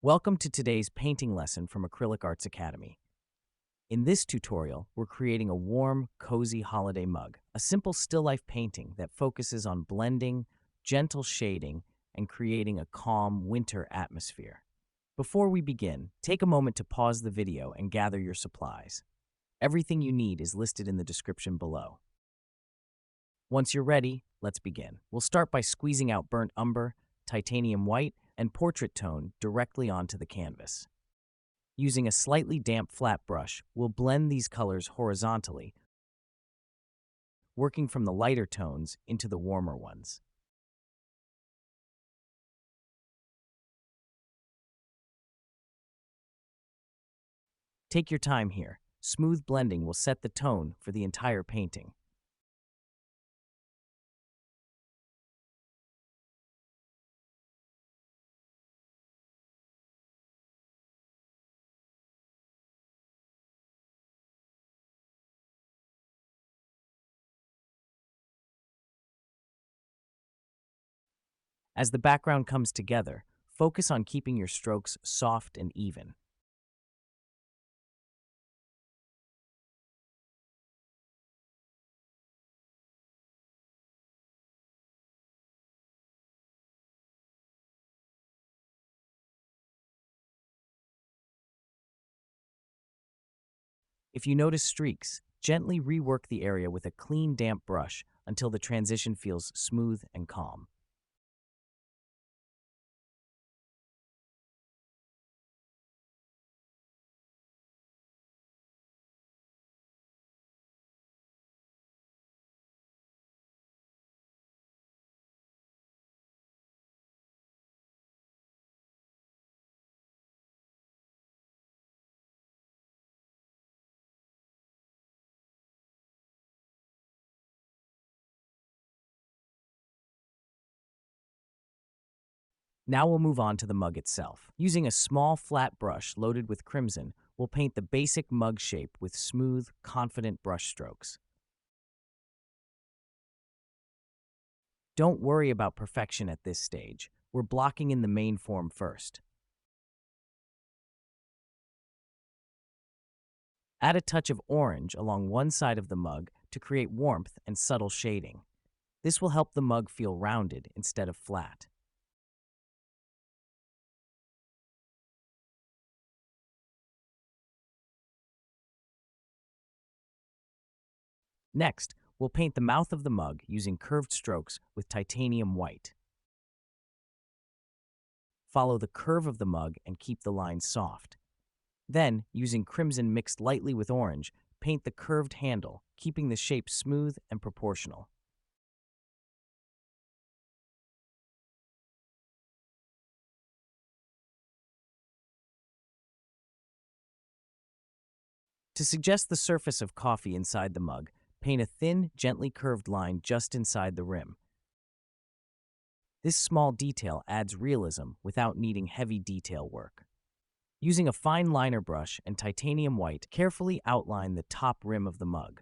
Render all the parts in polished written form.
Welcome to today's painting lesson from Acrylic Arts Academy. In this tutorial, we're creating a warm, cozy holiday mug, a simple still life painting that focuses on blending, gentle shading, and creating a calm winter atmosphere. Before we begin, take a moment to pause the video and gather your supplies. Everything you need is listed in the description below. Once you're ready, let's begin. We'll start by squeezing out burnt umber, titanium white, and portrait tone directly onto the canvas. Using a slightly damp flat brush, we'll blend these colors horizontally, working from the lighter tones into the warmer ones. Take your time here. Smooth blending will set the tone for the entire painting. As the background comes together, focus on keeping your strokes soft and even. If you notice streaks, gently rework the area with a clean, damp brush until the transition feels smooth and calm. Now we'll move on to the mug itself. Using a small flat brush loaded with crimson, we'll paint the basic mug shape with smooth, confident brush strokes. Don't worry about perfection at this stage. We're blocking in the main form first. Add a touch of orange along one side of the mug to create warmth and subtle shading. This will help the mug feel rounded instead of flat. Next, we'll paint the mouth of the mug using curved strokes with titanium white. Follow the curve of the mug and keep the lines soft. Then, using crimson mixed lightly with orange, paint the curved handle, keeping the shape smooth and proportional. To suggest the surface of coffee inside the mug, paint a thin, gently curved line just inside the rim. This small detail adds realism without needing heavy detail work. Using a fine liner brush and titanium white, carefully outline the top rim of the mug.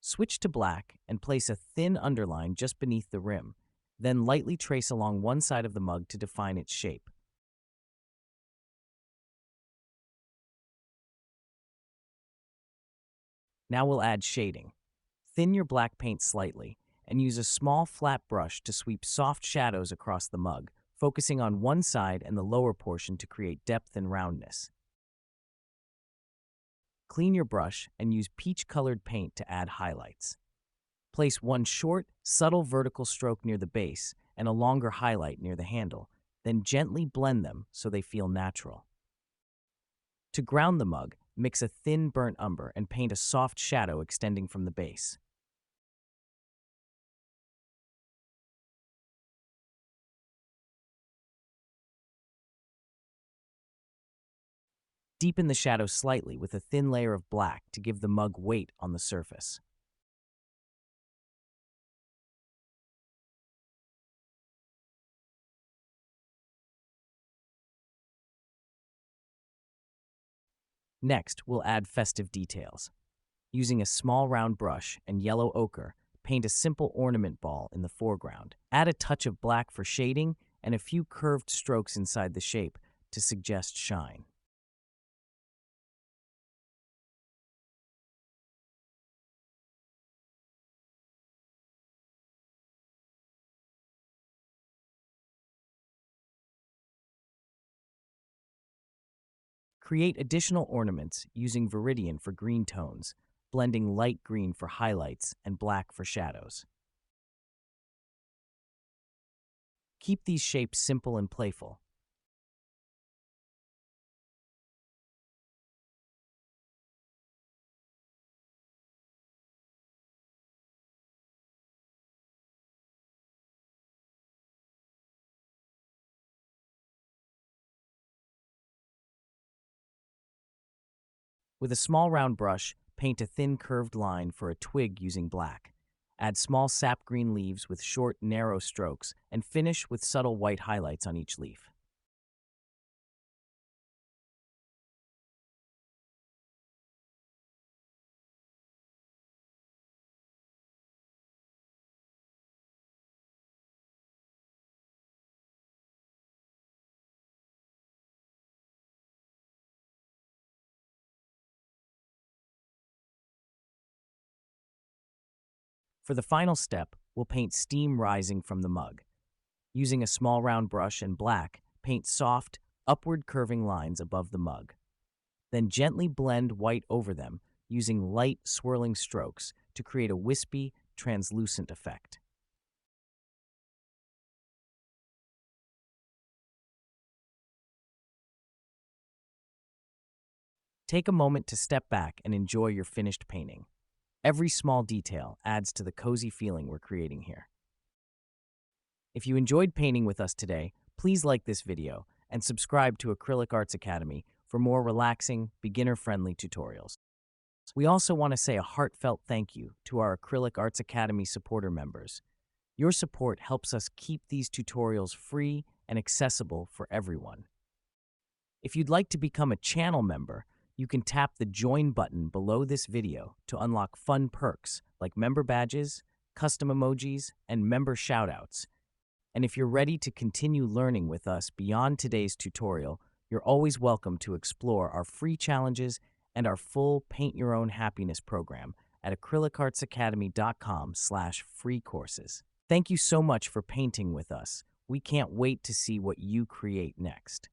Switch to black and place a thin underline just beneath the rim, then lightly trace along one side of the mug to define its shape. Now we'll add shading. Thin your black paint slightly and use a small flat brush to sweep soft shadows across the mug, focusing on one side and the lower portion to create depth and roundness. Clean your brush and use peach-colored paint to add highlights. Place one short, subtle vertical stroke near the base and a longer highlight near the handle, then gently blend them so they feel natural. To ground the mug, mix a thin burnt umber and paint a soft shadow extending from the base. Deepen the shadow slightly with a thin layer of black to give the mug weight on the surface. Next, we'll add festive details. Using a small round brush and yellow ochre, paint a simple ornament ball in the foreground. Add a touch of black for shading and a few curved strokes inside the shape to suggest shine. Create additional ornaments using Viridian for green tones, blending light green for highlights and black for shadows. Keep these shapes simple and playful. With a small round brush, paint a thin curved line for a twig using black. Add small sap green leaves with short, narrow strokes, and finish with subtle white highlights on each leaf. For the final step, we'll paint steam rising from the mug. Using a small round brush and black, paint soft, upward curving lines above the mug. Then gently blend white over them using light swirling strokes to create a wispy, translucent effect. Take a moment to step back and enjoy your finished painting. Every small detail adds to the cozy feeling we're creating here. If you enjoyed painting with us today, please like this video and subscribe to Acrylic Arts Academy for more relaxing, beginner-friendly tutorials. We also want to say a heartfelt thank you to our Acrylic Arts Academy supporter members. Your support helps us keep these tutorials free and accessible for everyone. If you'd like to become a channel member, you can tap the Join button below this video to unlock fun perks like member badges, custom emojis, and member shoutouts. And if you're ready to continue learning with us beyond today's tutorial, you're always welcome to explore our free challenges and our full Paint Your Own Happiness program at acrylicartsacademy.com/free courses. Thank you so much for painting with us. We can't wait to see what you create next.